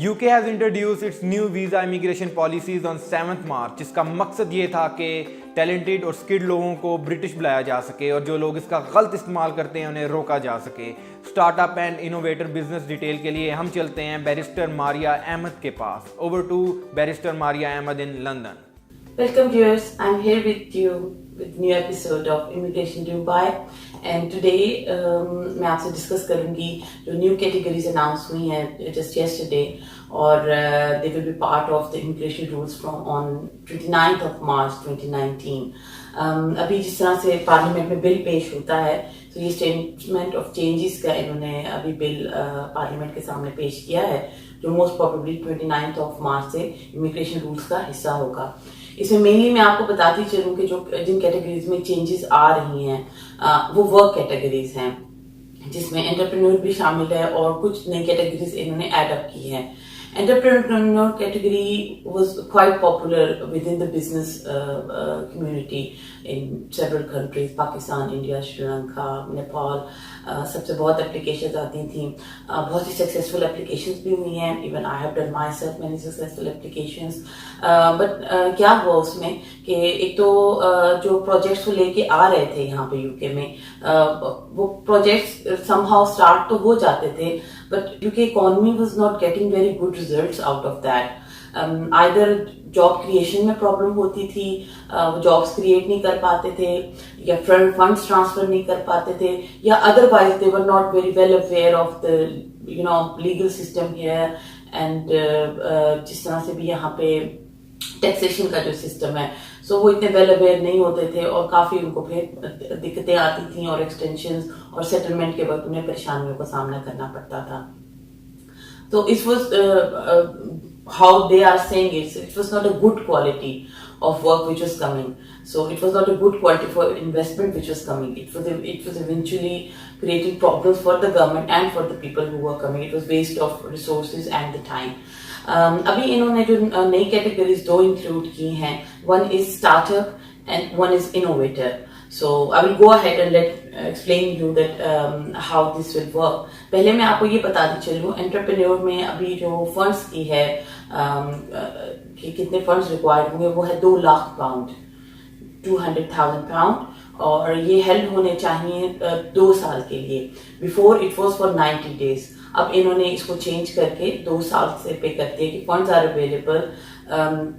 UK has introduced its new visa immigration policies on 7th March, जिसका मकसद ये था कि टैलेंटेड और स्किल्ड लोगों को ब्रिटिश बुलाया जा सके और जो लोग इसका गलत इस्तेमाल करते हैं उन्हें रोका जा सके। Startup and innovator business detail के लिए हम चलते हैं बैरिस्टर मारिया अहमद के पास। Over to barrister Maria Ahmed in London. Welcome viewers, I'm here with you with new episode of Immigration Dubai and today मैं आपसे डिस्कस करूंगी जो न्यू कैटेगरीज अनाउंस हुई हैं just yesterday और they will be part of the immigration rules from on 29th of March 2019। अभी जिस तरह से पार्लियामेंट में बिल पेश होता है तो ये स्टेटमेंट ऑफ चेंजेस का इन्होंने अभी बिल पार्लियामेंट के सामने पेश किया है जो most probably 29th of March से इमिग्रेशन रूल्स का हिस्सा होगा। इसमें मेनली मैं आपको बताती चलूं कि जो जिन कैटेगरीज में चेंजेस आ रही हैं वो वर्क कैटेगरीज हैं जिसमें एंटरप्रेन्योर भी शामिल है और कुछ नई कैटेगरीज इन्होंने ऐड अप की हैं। Entrepreneur category was quite popular within the business community in several countries, Pakistan, India, Sri Lanka, Nepal। सबसे बहुत एप्लीकेशंस आती थी, बहुत ही सक्सेसफुल एप्लीकेशंस भी हुई हैं। Even I have done my self many successful applications. But क्या हुआ उसमें कि एक तो जो प्रोजेक्ट्स वो लेके आ रहे थे यहाँ पे यूके में वो प्रोजेक्ट्स समहाउ स्टार्ट तो हो जाते थे but UK economy was not getting very good results out of that. Either job creation में प्रॉब्लम होती थी, वो जॉब्स क्रिएट नहीं कर पाते थे या फंड्स ट्रांसफर नहीं कर पाते थे या otherwise they were not very well aware of the legal system here and जिस तरह से भी यहाँ पे टैक्सेशन का जो सिस्टम है सो वो इतने वेल अवेयर नहीं होते थे और काफी उनको फिर दिक्कतें आती थी और एक्सटेंशंस और सेटलमेंट के वक्त उन्हें परेशानियों का सामना करना पड़ता था। तो it was how they are saying it was not a good quality of work which was coming, so it was not a good quality for investment which was coming. It was eventually creating problems for the government and for the people who were coming. It was waste of resources and the time. अभी इन्होंने जो नई categories दो include की हैं, one is startup and one is innovator. So I will go ahead and explain you that how this will work. पहले मैं आपको ये बताती चलूँ एंटरप्रेन्योर में अभी जो फंड्स की है कि कितने फंड्स रिक्वायर्ड होंगे वो है 2 लाख पाउंड, 200,000 पाउंड और ये हेल्ड होने चाहिए 2 साल के लिए। Before it was for 90 days. अब इन्होंने इसको चेंज करके 2 साल से पे करते हैं कि funds are available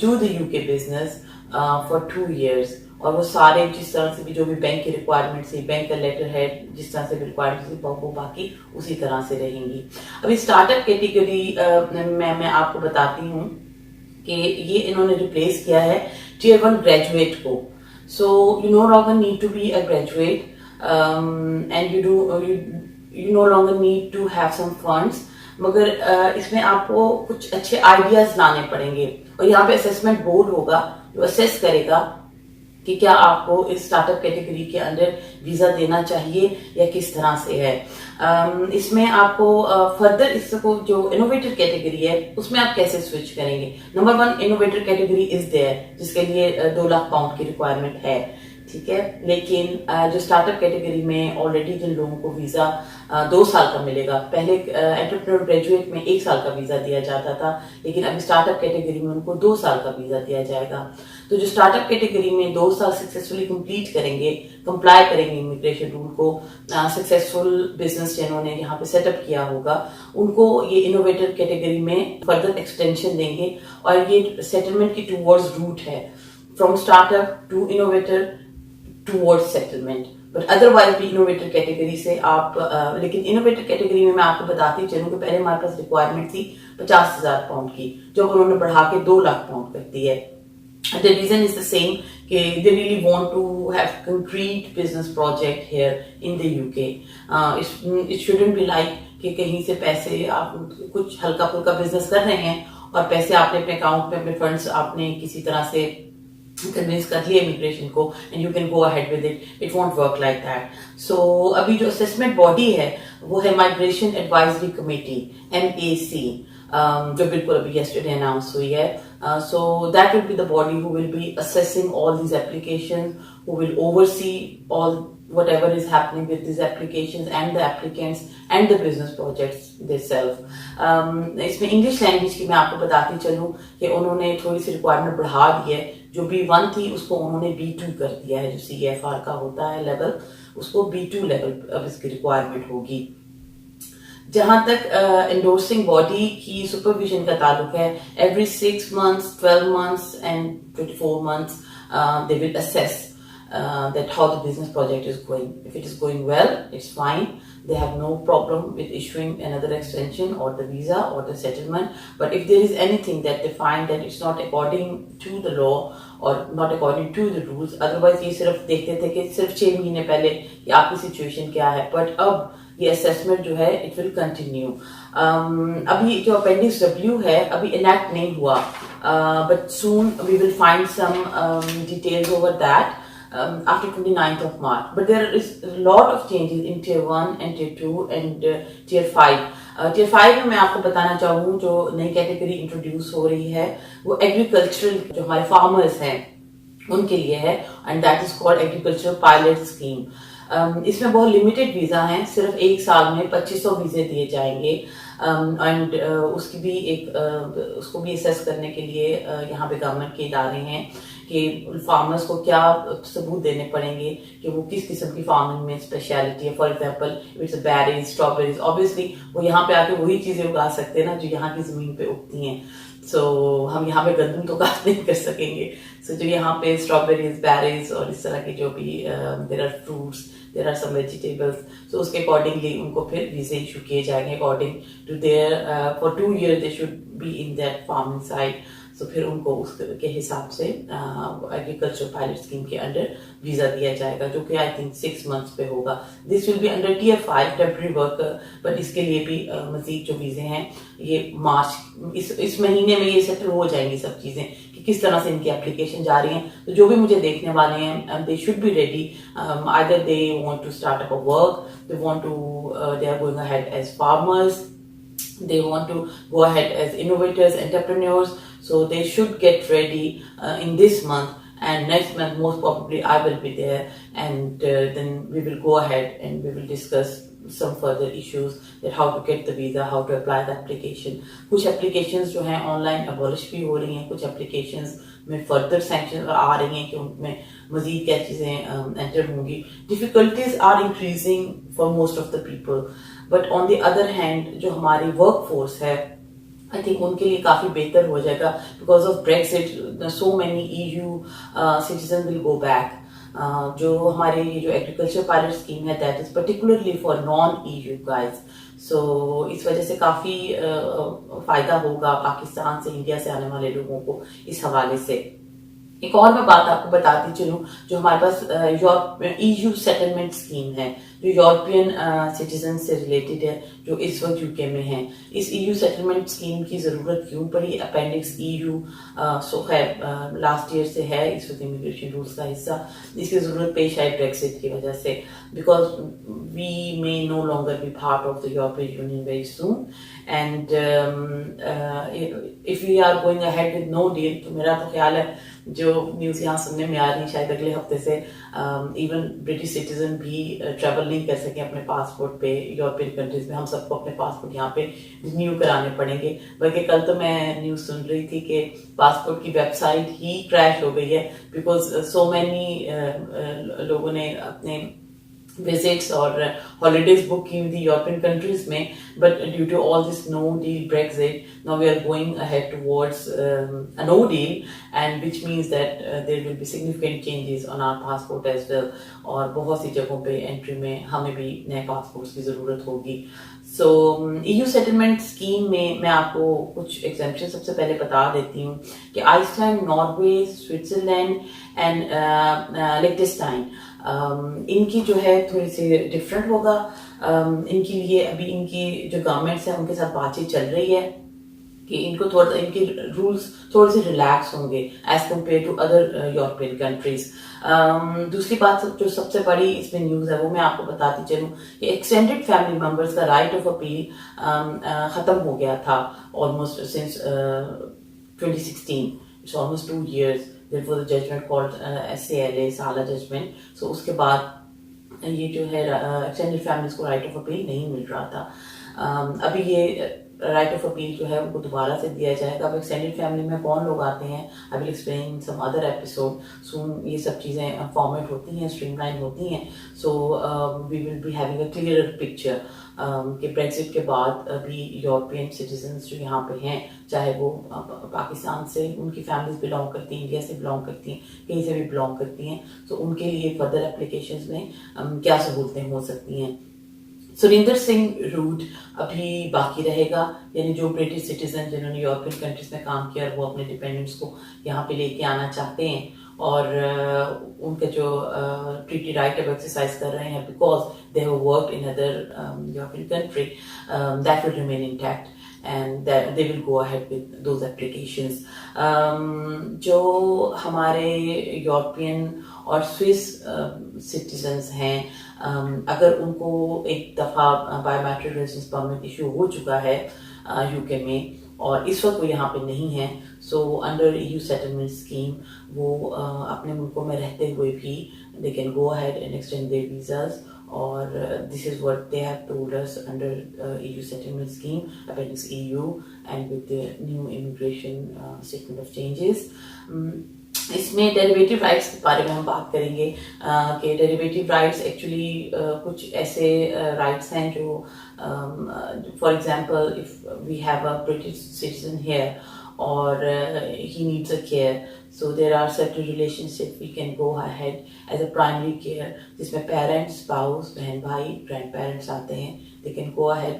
to the UK business for 2 years और वो सारे जिस तरह से भी जो भी बैंक की रिक्वायरमेंट थी, बैंक का लेटर है जिस तरह से भी रिक्वायरमेंट थी वो बाकी उसी तरह से रहेंगी। अभी स्टार्टअप कैटेगरी में मैं आपको बताती हूँ कि ये इन्होंने रिप्लेस किया है Tier 1 ग्रेजुएट को। So you no longer need to be a graduate and you no longer need to have some funds, मगर इसमें आपको कुछ अच्छे आइडियाज लाने पड़ेंगे और यहाँ पे असेसमेंट बोर्ड होगा जो असेस करेगा कि क्या आपको इस स्टार्टअप कैटेगरी के अंदर वीजा देना चाहिए या किस तरह से है। इसमें आपको फर्दर इसको जो इनोवेटर कैटेगरी है उसमें आप कैसे स्विच करेंगे। Number 1 innovator category is there जिसके लिए 2 लाख पाउंड की रिक्वायरमेंट है, ठीक है। लेकिन जो स्टार्टअप कैटेगरी में ऑलरेडी जिन लोगों को वीजा 2 साल का मिलेगा, पहले एंटरप्रेन्योर ग्रेजुएट में 1 साल का वीजा दिया जाता था लेकिन अभी स्टार्टअप कैटेगरी में उनको 2 साल का वीजा दिया जाएगा। तो जो स्टार्टअप कैटेगरी में 2 साल सक्सेसफुली कंप्लीट करेंगे, कंप्लाई करेंगे इमिग्रेशन रूल को, सक्सेसफुल बिजनेस जिन्होंने यहाँ पे सेटअप किया होगा उनको ये इनोवेटर कैटेगरी में फर्दर एक्सटेंशन देंगे और ये सेटलमेंट की टूवर्ड्स रूट है from startup to innovator towards settlement. But otherwise भी इनोवेटर कैटेगरी से आप लेकिन इनोवेटर कैटेगरी में मैं आपको बताती चलूं कि पहले हमारे पास रिक्वायरमेंट थी 50,000 पाउंड की जो उन्होंने बढ़ा के 2 लाख पाउंड कर दी है। The reason is the same कि they really want to have concrete business project here in the UK. It shouldn't be like कि कहीं से पैसे आप कुछ हल्का फुल्का बिजनेस कर रहे हैं और पैसे आपने अपने अकाउंट में अपने फंड्स आपने किसी तरह से कन्विंस कर लिया इमिग्रेशन को and you can go ahead with it, it won't work like that. सो अभी जो असेसमेंट बॉडी है वो है माइग्रेशन एडवाइजरी कमेटी MAC जो बिल्कुल अभी yesterday अनाउंस हुई है। So that will be the body who will be assessing all these applications, who will oversee all whatever is happening with these applications and the applicants and the business projects themselves. इसमें English language की मैं आपको बताती चलूँ कि उन्होंने थोड़ी सी requirement बढ़ा दी है. जो B1 थी उसको उन्होंने B2 कर दिया है. जो CFR का होता है लेवल, उसको B2 लेवल अब इसकी रिक्वायरमेंट होगी. जहां तक एंडोर्सिंग बॉडी की सुपरविजन का ताल्लुक है, every 6 months, 12 months and 24 months they will assess that how the business project is going. If it is going well, it's fine. They have no problem with issuing another extension or the visa or the settlement. But if there is anything that they find that it's not according to the law or not according to the rules, otherwise ये सिर्फ देखते थे कि सिर्फ 6 महीने पहले कि आपकी सिचुएशन क्या है, बट अब ये असेसमेंट जो है इट विल कंटिन्यू. अभी जो अपेंडिक्स W है अभी इनैक्ट नहीं हुआ, but soon we will find some details over that after 29th of March. But there is a lot of changes in Tier 1 and Tier 2 and Tier 5. Tier 5 में मैं आपको बताना चाहूँ जो नई कैटेगरी इंट्रोड्यूस हो रही है वो एग्रीकल्चरल जो हमारे फार्मर्स हैं उनके लिए है, and that is called agricultural pilot scheme. इसमें बहुत लिमिटेड वीजा हैं, सिर्फ 1 साल में 2500 वीजे दिए जाएंगे. एंड उसकी भी उसको भी असेस करने के लिए यहाँ पे गवर्नमेंट के इदारे हैं कि फार्मर्स को क्या सबूत देने पड़ेंगे कि वो किस किस्म की फार्मिंग में स्पेशलिटी है. For example it's berries, strawberries, obviously वो यहाँ पे आके वही चीजें उगा सकते हैं ना जो यहाँ की जमीन पे उगती हैं. सो हम यहाँ पे गंदम तो काट नहीं कर सकेंगे. सो जो यहाँ पे स्ट्रॉबेरीज, बेरीज और इस तरह की जो भी there are fruits, there are some vegetables, so उसके अकॉर्डिंगली उनको फिर वीजे इशू किए जाएंगे according to their. For 2 years they should be in that farming site. तो फिर उनको उसके हिसाब से एग्रीकल्चर पायलट स्कीम के अंडर वीजा दिया जाएगा जो कि आई थिंक 6 months पे होगा. This will be under Tier 5 temporary worker, but इसके लिए भी मजीद जो वीजे हैं ये मार्च इस महीने में ये सेटल हो जाएंगी सब चीजें कि किस तरह से इनकी एप्लीकेशन जा रही हैं. तो जो भी मुझे देखने वाले हैं they should be ready. Either they want to start up a work, they are going ahead as farmers, they want to go ahead as innovators, entrepreneurs, so they should get ready in this month, and next month most probably I will be there, and then we will go ahead and we will discuss some further issues that how to get the visa, how to apply the application. कुछ applications जो हैं online abolish भी हो रही हैं, कुछ applications में further sanctions आ रही हैं कि उनमें मजीद क्या चीजें enter होंगी. Difficulties are increasing for most of the people, but on the other hand जो हमारी workforce है I think उनके लिए काफी बेहतर हो जाएगा. Because of Brexit, so many EU citizens will go back. जो हमारे ये जो एग्रीकल्चर पायलट स्कीम है that is particularly for non EU guys. सो इस वजह से काफी फायदा होगा पाकिस्तान से इंडिया से आने वाले लोगों को इस हवाले से. एक और मैं बात आपको बताती चलूं जो हमारे पास EU सेटलमेंट स्कीम है जो यूरोपियन सिटीजन से रिलेटेड है जो इस वक्त UK में है. इस EU सेटलमेंट स्कीम की जरूरत क्यों पड़ी? अपेंडिक्स EU सो खैर लास्ट ईयर से है इस वक्त इमिग्रेशन रूल्स का हिस्सा. इसकी जरूरत पेश आई ब्रेक्सिट की वजह से, because we may no longer be part of the European Union very soon, and if we are going ahead with no deal, तो मेरा तो ख्याल है जो न्यूज यहाँ सुनने में आ रही है शायद अगले हफ्ते से इवन ब्रिटिश सिटीजन भी ट्रैवल नहीं कर सके अपने पासपोर्ट पे यूरोपियन कंट्रीज में. हम सबको अपने पासपोर्ट यहाँ पे रिन्यू कराने पड़ेंगे. बल्कि कल तो मैं न्यूज सुन रही थी कि पासपोर्ट की वेबसाइट ही क्रैश हो गई है बिकॉज सो मैनी लोगों ने अपने विजिट्स और हॉलीडेज बुक की हुई थी यूरोपियन कंट्रीज में, but due to all this no deal Brexit now we are going ahead towards a no deal, and which means that there will be significant changes on our passport as well. और बहुत सी जगहों पे entry में हमें भी नए passports की जरूरत होगी. सो EU सेटलमेंट स्कीम में मैं आपको कुछ एग्जेम्पशन सबसे पहले बता देती हूँ कि आइसलैंड, नॉर्वे, स्विट्जरलैंड एंड लिechtenstein इनकी जो है थोड़ी सी डिफरेंट होगा. इनके लिए अभी इनकी जो गवर्नमेंट्स हैं उनके साथ बातचीत चल रही है कि इनको थोड़ा इनके रूल्स थोड़े से रिलैक्स होंगे as compare to other European countries. दूसरी बात जो सबसे बड़ी इसमें न्यूज है वो मैं आपको बताती चलूँ कि एक्सटेंडेड फैमिली मेंबर्स का राइट ऑफ अपील खत्म हो गया था almost since 2016. It's almost 2 years. Therefore, the judgment called SALA, Sala judgment. So उसके बाद ये जो है एक्सटेंडेड फैमिलीज को राइट ऑफ अपील नहीं मिल रहा था। अभी ये राइट ऑफ अपील जो है उनको दोबारा से दिया जाएगा। अब एक्सटेंडेड फैमिली में कौन लोग आते हैं, I will explain some other episode soon. ये सब चीज़ें फॉर्मेट होती हैं, स्ट्रीमलाइन होती हैं। So we will be having a clear picture कि ब्रेक्सिट के बाद अभी यूरोपियन सिटीजन्स जो यहाँ पे हैं, चाहे वो पाकिस्तान से उनकी फैमिलीज बिलोंग करती हैं, इंडिया से बिलोंग करती हैं, कहीं से भी बिलोंग करती हैं, तो उनके लिए फर्दर एप्लीकेशंस में क्या सहूलतें हो सकती हैं। सुरिंदर सिंह रूट अभी बाकी रहेगा, यानी जो ब्रिटिश सिटीजन जिन्होंने यूरोपियन कंट्रीज में काम किया और वो अपने डिपेंडेंट्स को यहाँ पे लेके आना चाहते हैं और उनका जो ट्रीटी राइट अब एक्सरसाइज कर रहे हैं because they have worked in other European country, that will remain intact and that they will go ahead with those applications. जो हमारे यूरोपियन और स्विस सिटीजन्स हैं, अगर उनको एक दफ़ा बायोमेट्रिक रेजिडेंस परमिट इशू हो चुका है यूके में और इस वक्त वो यहाँ पे नहीं है, so under EU settlement scheme वो अपने मुल्कों में रहते हुए भी they can go ahead and extend their visas. Or this is what they have told us under EU settlement scheme, Appendix EU, and with the new immigration statement of changes. इसमें derivative rights के बारे में हम बात करेंगे कि derivative rights actually कुछ ऐसे राइट्स हैं जो for example if we have a British citizen here or he needs a care, so there are certain relationships we can go ahead as a primary care जिसमें parents, spouse, बहन भाई, grandparents आते हैं, they can go ahead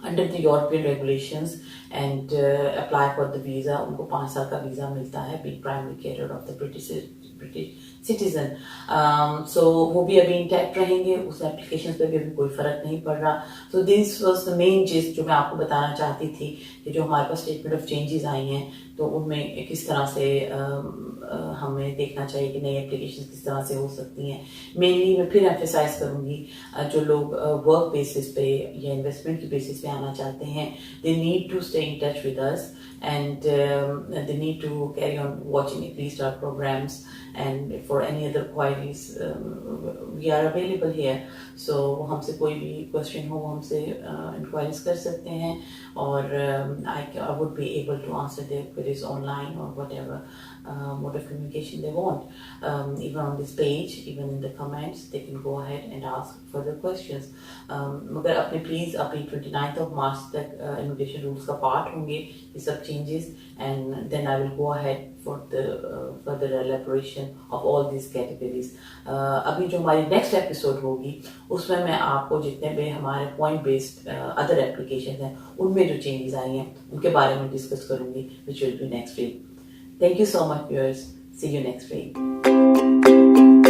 under the European regulations and apply for the visa. उनको 5 साल का visa मिलता है being primary carer of the British citizen. So वो भी अभी इंटैक्ट रहेंगे, उस एप्लीकेशन पे भी अभी कोई फ़र्क नहीं पड़ रहा. So this was the main gist जो मैं आपको बताना चाहती थी कि जो हमारे पास स्टेटमेंट ऑफ चेंजेस आई हैं तो उनमें किस तरह से हमें देखना चाहिए कि नई एप्लीकेशन किस तरह से हो सकती हैं. मेनली मैं फिर एम्फेसाइज करूँगी जो लोग वर्क बेसिस पे या इन्वेस्टमेंट की बेसिस पे आना चाहते हैं, they need to stay in touch with us and they need to carry on watching at least our programs, and for any other queries we are available here. So हमसे कोई भी question हो हमसे inquiries कर सकते हैं और I would be able to answer their queries online or whatever mode of communication they want. Even on this page, even in the comments, they can go ahead and ask further questions. मगर अपने please अभी 29th of March तक immigration rules का part होंगे ये सब changes, and then I will go ahead for the further elaboration of all these categories. अभी जो हमारी next episode होगी उसमें मैं आपको जितने भी हमारे point based other applications हैं उनमें जो changes आई हैं उनके बारे में discuss करूँगी, which will be next week. Thank you so much, viewers. See you next week.